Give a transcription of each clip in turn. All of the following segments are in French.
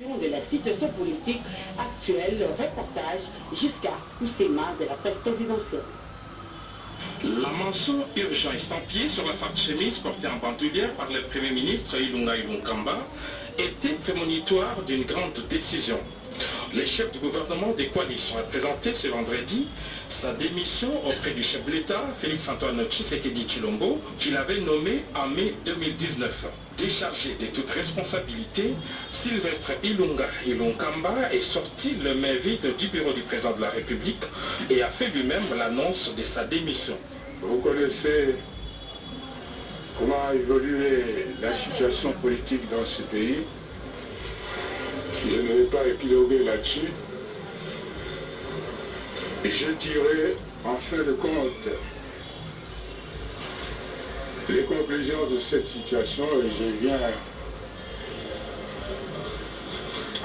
De la situation politique actuelle, le reportage jusqu'à Oussema de la presse présidentielle. La mention urgent estampillée sur la farde chemise portée en bandoulière par le Premier ministre Ilunga Ilunkamba était prémonitoire d'une grande décision. Le chef du gouvernement des coalitions a présenté ce vendredi sa démission auprès du chef de l'État, Félix-Antoine Tshisekedi Tshilombo, qu'il avait nommé en mai 2019. Déchargé de toute responsabilité, Sylvestre Ilunga Ilunkamba est sorti le main vide du bureau du président de la République et a fait lui-même l'annonce de sa démission. Vous connaissez comment a évolué la situation politique dans ce pays. Je ne vais pas épiloguer là-dessus. Je dirais en fin de compte les conclusions de cette situation et je viens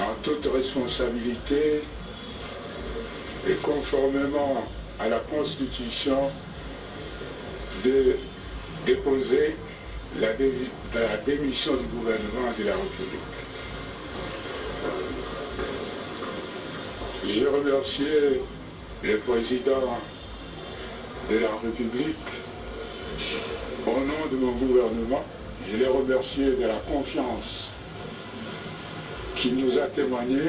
en toute responsabilité et conformément à la Constitution de déposer la démission du gouvernement de la République. Je remercie le président de la République au nom de mon gouvernement. Je les remercie de la confiance qu'il nous a témoigné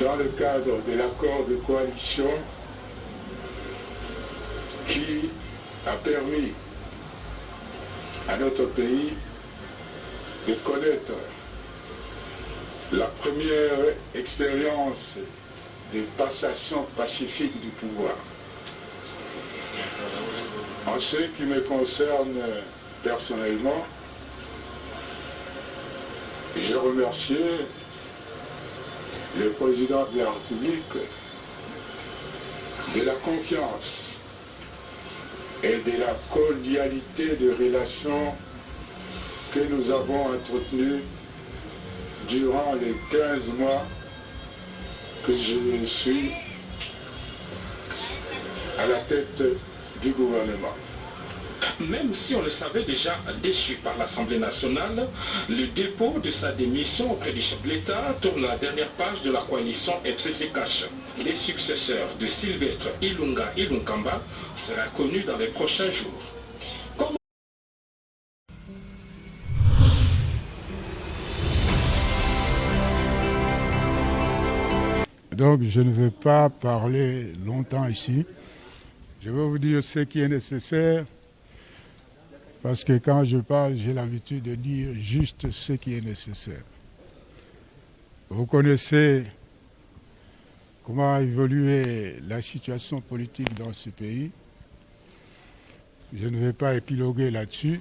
dans le cadre de l'accord de coalition qui a permis à notre pays de connaître la première expérience de passation pacifique du pouvoir. En ce qui me concerne personnellement, je remercie le président de la République de la confiance et de la cordialité de relations que nous avons entretenues durant les 15 mois que je suis à la tête du gouvernement. Même si on le savait déjà déchu par l'Assemblée nationale, le dépôt de sa démission auprès du chef de l'État tourne la dernière page de la coalition FCC-Cash. Les successeurs de Sylvestre Ilunga Ilunkamba sera connu dans les prochains jours. Donc je ne vais pas parler longtemps ici. Je vais vous dire ce qui est nécessaire, parce que quand je parle, j'ai l'habitude de dire juste ce qui est nécessaire. Vous connaissez comment a évolué la situation politique dans ce pays. Je ne vais pas épiloguer là-dessus.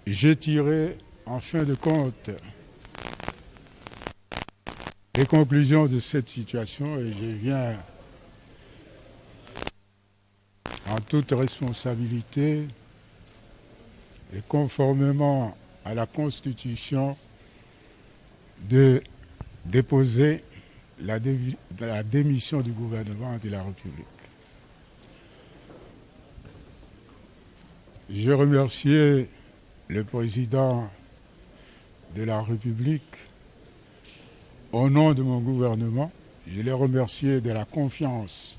J'ai tiré, en fin de compte, les conclusions de cette situation et je viens en toute responsabilité et conformément à la Constitution de déposer la démission du gouvernement de la République. Je remercie le président de la République au nom de mon gouvernement. Je les remercie de la confiance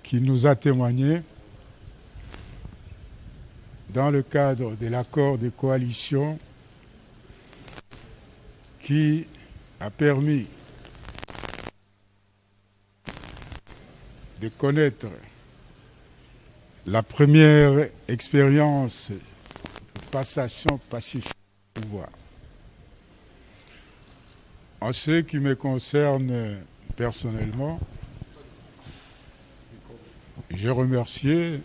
qu'il nous a témoigné dans le cadre de l'accord de coalition qui a permis de connaître la première expérience de passation pacifique du pouvoir. En ce qui me concerne personnellement, je remercie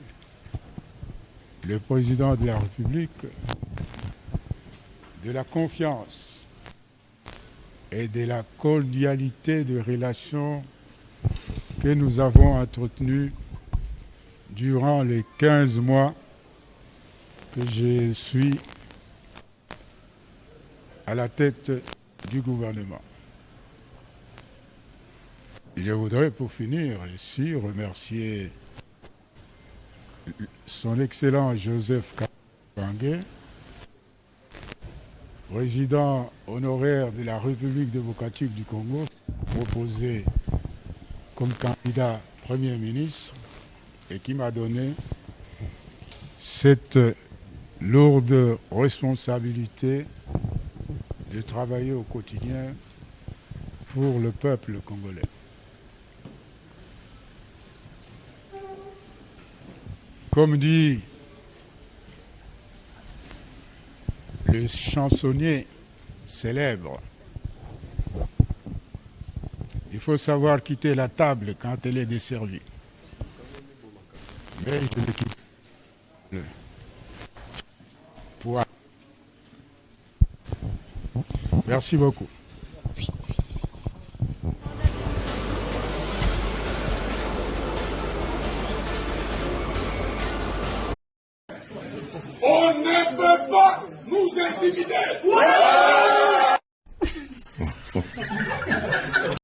le président de la République de la confiance et de la cordialité de relations que nous avons entretenues durant les 15 mois que je suis à la tête du gouvernement. Je voudrais pour finir ici remercier son Excellent Joseph Kabangé président honoraire de la République démocratique du Congo, proposé comme candidat Premier ministre et qui m'a donné cette lourde responsabilité de travailler au quotidien pour le peuple congolais. Comme dit le chansonnier célèbre, il faut savoir quitter la table quand elle est desservie. Mais je ne quitte pas le poids. Merci beaucoup. On ne peut pas nous intimider.